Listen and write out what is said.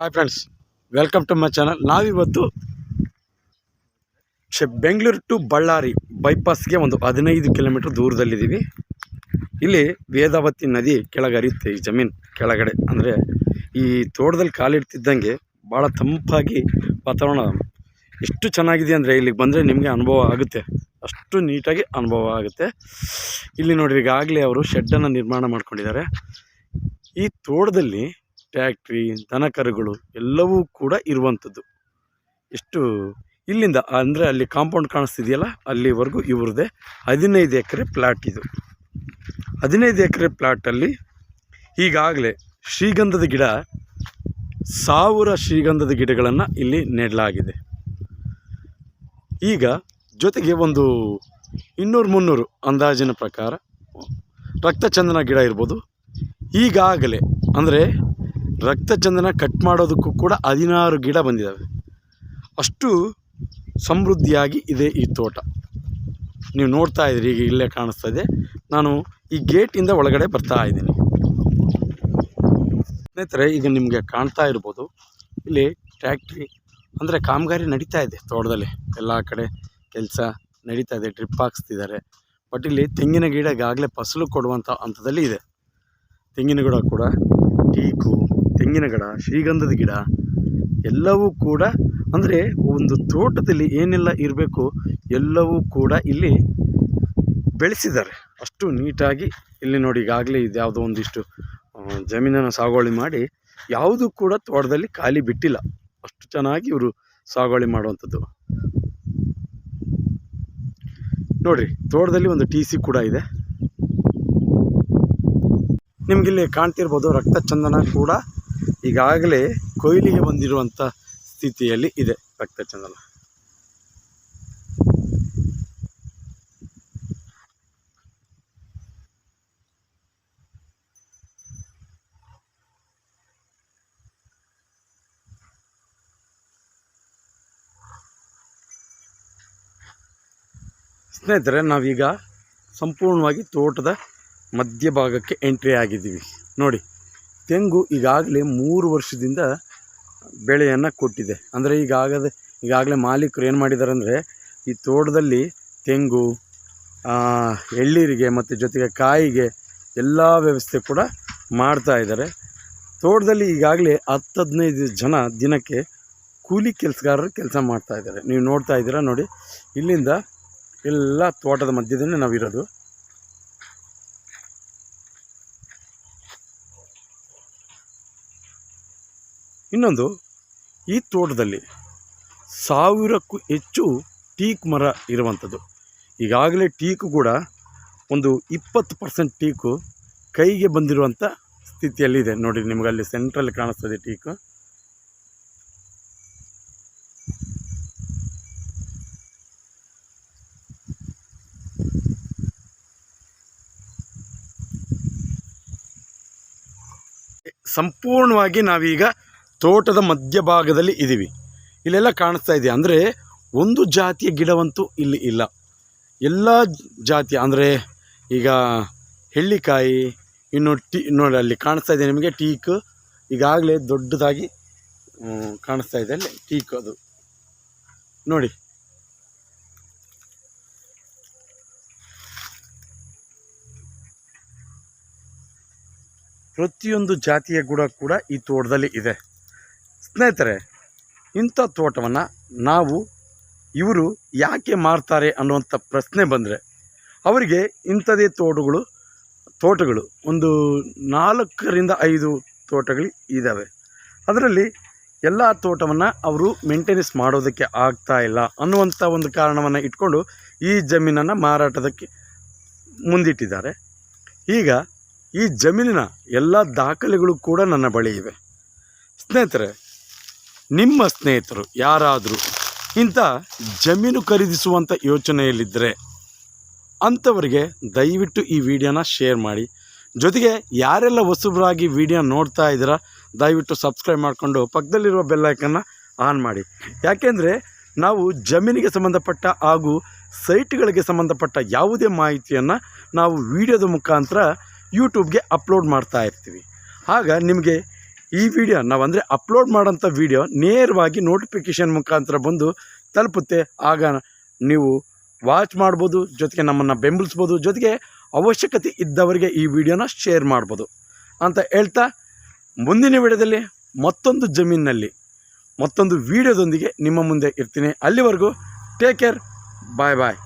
Hi friends, welcome to my channel. ನಾವಿವತ್ತು Bengaluru to Ballari ಬೈಪಾಸ್ಗೆ ಒಂದು 15 kilometre ದೂರದಲ್ಲಿದ್ದೀವಿ. ಇಲ್ಲಿ ವೇದಾವತಿ ನದಿ ಕೆಳಗೆ ಹರಿಯುತ್ತೆ. ಈ ಜಮೀನು ಕೆಳಗಡೆ ಅಂದರೆ ಈ ತೋಟದಲ್ಲಿ ಕಾಲಿಡ್ತಿದ್ದಂಗೆ ಭಾಳ ತಂಪಾಗಿ ವಾತಾವರಣ ಎಷ್ಟು ಚೆನ್ನಾಗಿದೆ ಅಂದರೆ ಇಲ್ಲಿಗೆ ಬಂದರೆ ನಿಮಗೆ ಅನುಭವ ಆಗುತ್ತೆ. ಅಷ್ಟು ನೀಟಾಗಿ ಅನುಭವ ಆಗುತ್ತೆ. ಇಲ್ಲಿ ನೋಡಿರಿ, ಈಗಾಗಲೇ ಅವರು ಶೆಡ್ಡನ್ನು ನಿರ್ಮಾಣ ಮಾಡ್ಕೊಂಡಿದ್ದಾರೆ. ಈ ತೋಟದಲ್ಲಿ ಟ್ಯಾಕ್ಟ್ರಿ, ದನ ಕರುಗಳು ಎಲ್ಲವೂ ಕೂಡ ಇರುವಂಥದ್ದು. ಎಷ್ಟು ಇಲ್ಲಿಂದ ಅಂದರೆ ಅಲ್ಲಿ ಕಾಂಪೌಂಡ್ ಕಾಣಿಸ್ತಿದೆಯಲ್ಲ, ಅಲ್ಲಿವರೆಗೂ ಇವ್ರದ್ದೇ 15 ಎಕರೆ ಪ್ಲಾಟ್. ಇದು 15 ಎಕರೆ ಪ್ಲಾಟಲ್ಲಿ ಈಗಾಗಲೇ ಶ್ರೀಗಂಧದ ಗಿಡ 1000 ಶ್ರೀಗಂಧದ ಗಿಡಗಳನ್ನು ಇಲ್ಲಿ ನೆಡಲಾಗಿದೆ. ಈಗ ಜೊತೆಗೆ ಒಂದು 200-300 ಅಂದಾಜಿನ ಪ್ರಕಾರ ರಕ್ತಚಂದನ ಗಿಡ ಇರ್ಬೋದು. ಈಗಾಗಲೇ ಅಂದರೆ ರಕ್ತಚಂದನ ಕಟ್ ಮಾಡೋದಕ್ಕೂ ಕೂಡ 16 ಗಿಡ ಬಂದಿದ್ದಾವೆ. ಅಷ್ಟು ಸಮೃದ್ಧಿಯಾಗಿ ಇದೆ ಈ ತೋಟ. ನೀವು ನೋಡ್ತಾ ಇದ್ದೀರಿ, ಈಗ ಇಲ್ಲೇ ಕಾಣಿಸ್ತಾ ಇದೆ. ನಾನು ಈ ಗೇಟಿಂದ ಒಳಗಡೆ ಬರ್ತಾ ಇದ್ದೀನಿ. ಸ್ನೇಹಿತರೆ, ಈಗ ನಿಮಗೆ ಕಾಣ್ತಾ ಇರ್ಬೋದು, ಇಲ್ಲಿ ಟ್ಯಾಕ್ಟ್ರಿ ಅಂದರೆ ಕಾಮಗಾರಿ ನಡೀತಾ ಇದೆ. ತೋಟದಲ್ಲಿ ಎಲ್ಲ ಕಡೆ ಕೆಲಸ ನಡೀತಾ ಇದೆ, ಡ್ರಿಪ್ ಹಾಕ್ಸ್ತಿದ್ದಾರೆ. ಬಟ್ ಇಲ್ಲಿ ತೆಂಗಿನ ಗಿಡ ಈಗಾಗಲೇ ಫಸಲು ಕೊಡುವಂಥ ಹಂತದಲ್ಲಿ ಇದೆ. ತೆಂಗಿನ ಗಿಡ ಕೂಡ, ಟೀಕು, ತೆಂಗಿನ ಗಿಡ, ಶ್ರೀಗಂಧದ ಗಿಡ ಎಲ್ಲವೂ ಕೂಡ, ಅಂದರೆ ಒಂದು ತೋಟದಲ್ಲಿ ಏನೆಲ್ಲ ಇರಬೇಕು ಎಲ್ಲವೂ ಕೂಡ ಇಲ್ಲಿ ಬೆಳೆಸಿದ್ದಾರೆ. ಅಷ್ಟು ನೀಟಾಗಿ ಇಲ್ಲಿ ನೋಡಿ, ಈಗಾಗಲೇ ಇದು ಯಾವುದೋ ಒಂದಿಷ್ಟು ಜಮೀನನ್ನು ಸಾಗುವಳಿ ಮಾಡಿ ಯಾವುದೂ ಕೂಡ ತೋಟದಲ್ಲಿ ಖಾಲಿ ಬಿಟ್ಟಿಲ್ಲ. ಅಷ್ಟು ಚೆನ್ನಾಗಿ ಇವರು ಸಾಗುವಳಿ ಮಾಡುವಂಥದ್ದು. ನೋಡಿರಿ, ತೋಟದಲ್ಲಿ ಒಂದು TC ಕೂಡ ಇದೆ. ನಿಮಗಿಲ್ಲಿ ಕಾಣ್ತಿರ್ಬೋದು, ರಕ್ತಚಂದನ ಕೂಡ ಈಗಾಗಲೇ ಕೊಯ್ಲಿಗೆ ಬಂದಿರುವಂಥ ಸ್ಥಿತಿಯಲ್ಲಿ ಇದೆ. ರಕ್ತಚಂದನ ಸ್ನೇಹಿತರೆ, ನಾವೀಗ ಸಂಪೂರ್ಣವಾಗಿ ತೋಟದ ಮಧ್ಯಭಾಗಕ್ಕೆ ಎಂಟ್ರಿ ಆಗಿದ್ದೀವಿ. ನೋಡಿ, ತೆಂಗು ಈಗಾಗಲೇ 3 ವರ್ಷದಿಂದ ಬೆಳೆಯನ್ನು ಕೊಟ್ಟಿದೆ. ಅಂದರೆ ಈಗಾಗಲೇ ಮಾಲೀಕರು ಏನು ಮಾಡಿದ್ದಾರೆ ಅಂದರೆ, ಈ ತೋಟದಲ್ಲಿ ತೆಂಗು, ಎಳ್ಳೀರಿಗೆ ಮತ್ತು ಜೊತೆಗೆ ಕಾಯಿಗೆ ಎಲ್ಲ ವ್ಯವಸ್ಥೆ ಕೂಡ ಮಾಡ್ತಾ ಇದ್ದಾರೆ. ತೋಟದಲ್ಲಿ ಈಗಾಗಲೇ 10-15 ಜನ ದಿನಕ್ಕೆ ಕೂಲಿ ಕೆಲಸಗಾರರು ಕೆಲಸ ಮಾಡ್ತಾ ಇದ್ದಾರೆ. ನೀವು ನೋಡ್ತಾ ಇದ್ದೀರಾ ನೋಡಿ, ಇಲ್ಲಿಂದ ಎಲ್ಲ ತೋಟದ ಮಧ್ಯದಲ್ಲಿ ನಾವಿರೋದು. ಇನ್ನೊಂದು, ಈ ತೋಟದಲ್ಲಿ 1000ಕ್ಕೂ ಹೆಚ್ಚು ಟೀಕ್ ಮರ ಇರುವಂಥದ್ದು. ಈಗಾಗಲೇ ಟೀಕು ಕೂಡ ಒಂದು 20% ಟೀಕು ಕೈಗೆ ಬಂದಿರುವಂಥ ಸ್ಥಿತಿಯಲ್ಲಿದೆ. ನೋಡಿ, ನಿಮಗೆ ಅಲ್ಲಿ ಸೆಂಟ್ರಲ್ಲಿ ಕಾಣಿಸ್ತದೆ ಟೀಕು. ಸಂಪೂರ್ಣವಾಗಿ ನಾವೀಗ ತೋಟದ ಮಧ್ಯಭಾಗದಲ್ಲಿ ಇದ್ದೀವಿ. ಇಲ್ಲೆಲ್ಲ ಕಾಣಿಸ್ತಾ ಇದೆ. ಅಂದರೆ ಒಂದು ಜಾತಿಯ ಗಿಡವಂತೂ ಇಲ್ಲಿ ಇಲ್ಲ. ಎಲ್ಲ ಜಾತಿಯ, ಅಂದರೆ ಈಗ ಹೆಳ್ಳಿಕಾಯಿ, ಇನ್ನು ನೋಡಿ ಅಲ್ಲಿ ಕಾಣಿಸ್ತಾ ಇದೆ ನಿಮಗೆ ಟೀಕ್. ಈಗಾಗಲೇ ದೊಡ್ಡದಾಗಿ ಕಾಣಿಸ್ತಾ ಇದೆ ಅಲ್ಲಿ ಟೀಕ್. ಅದು ನೋಡಿ, ಪ್ರತಿಯೊಂದು ಜಾತಿಯ ಗಿಡ ಕೂಡ ಈ ತೋಟದಲ್ಲಿ ಇದೆ. ಸ್ನೇಹಿತರೆ, ಇಂಥ ತೋಟವನ್ನು ಇವರು ಯಾಕೆ ಮಾರ್ತಾರೆ ಅನ್ನುವಂಥ ಪ್ರಶ್ನೆ ಬಂದರೆ, ಅವರಿಗೆ ಇಂಥದೇ ತೋಟಗಳು ಒಂದು 4-5 ತೋಟಗಳು ಇದ್ದಾವೆ. ಅದರಲ್ಲಿ ಎಲ್ಲ ತೋಟವನ್ನು ಅವರು ಮೇಂಟೆನೆನ್ಸ್ ಮಾಡೋದಕ್ಕೆ ಆಗ್ತಾ ಇಲ್ಲ ಅನ್ನುವಂಥ ಒಂದು ಕಾರಣವನ್ನು ಇಟ್ಕೊಂಡು ಈ ಜಮೀನನ್ನು ಮಾರಾಟದಕ್ಕೆ ಮುಂದಿಟ್ಟಿದ್ದಾರೆ. ಈಗ ಈ ಜಮೀನಿನ ಎಲ್ಲ ದಾಖಲೆಗಳು ಕೂಡ ನನ್ನ ಬಳಿ ಇವೆ. ಸ್ನೇಹಿತರೆ, ನಿಮ್ಮ ಸ್ನೇಹಿತರು ಯಾರಾದರೂ ಇಂಥ ಜಮೀನು ಖರೀದಿಸುವಂಥ ಯೋಚನೆಯಲ್ಲಿದ್ದರೆ ಅಂಥವರಿಗೆ ದಯವಿಟ್ಟು ಈ ವಿಡಿಯೋನ ಶೇರ್ ಮಾಡಿ. ಜೊತೆಗೆ ಯಾರೆಲ್ಲ ಹೊಸಬರಾಗಿ ವಿಡಿಯೋ ನೋಡ್ತಾ ಇದ್ದೀರಾ, ದಯವಿಟ್ಟು ಸಬ್ಸ್ಕ್ರೈಬ್ ಮಾಡಿಕೊಂಡು ಪಕ್ಕದಲ್ಲಿರುವ ಬೆಲ್ಲೈಕನ್ನು ಆನ್ ಮಾಡಿ. ಯಾಕೆಂದರೆ ನಾವು ಜಮೀನಿಗೆ ಸಂಬಂಧಪಟ್ಟ ಹಾಗೂ ಸೈಟ್ಗಳಿಗೆ ಸಂಬಂಧಪಟ್ಟ ಯಾವುದೇ ಮಾಹಿತಿಯನ್ನು ನಾವು ವಿಡಿಯೋದ ಮುಖಾಂತರ ಯೂಟ್ಯೂಬ್ಗೆ ಅಪ್ಲೋಡ್ ಮಾಡ್ತಾ ಇರ್ತೀವಿ. ಆಗ ನಿಮಗೆ ಈ ವಿಡಿಯೋ ನಾವು ಅಂದರೆ ಅಪ್ಲೋಡ್ ಮಾಡೋಂಥ ವಿಡಿಯೋ ನೇರವಾಗಿ ನೋಟಿಫಿಕೇಷನ್ ಮುಖಾಂತರ ಬಂದು ತಲುಪುತ್ತೆ. ಆಗ ನೀವು ವಾಚ್ ಮಾಡ್ಬೋದು, ಜೊತೆಗೆ ನಮ್ಮನ್ನು ಬೆಂಬಲಿಸ್ಬೋದು, ಜೊತೆಗೆ ಅವಶ್ಯಕತೆ ಇದ್ದವರಿಗೆ ಈ ವಿಡಿಯೋನ ಶೇರ್ ಮಾಡ್ಬೋದು ಅಂತ ಹೇಳ್ತಾ, ಮುಂದಿನ ವಿಡಿಯೋದಲ್ಲಿ ಮತ್ತೊಂದು ಜಮೀನಿನಲ್ಲಿ ಮತ್ತೊಂದು ವಿಡಿಯೋದೊಂದಿಗೆ ನಿಮ್ಮ ಮುಂದೆ ಇರ್ತೀನಿ. ಅಲ್ಲಿವರೆಗೂ ಟೇಕ್ ಕೇರ್, ಬಾಯ್ ಬಾಯ್.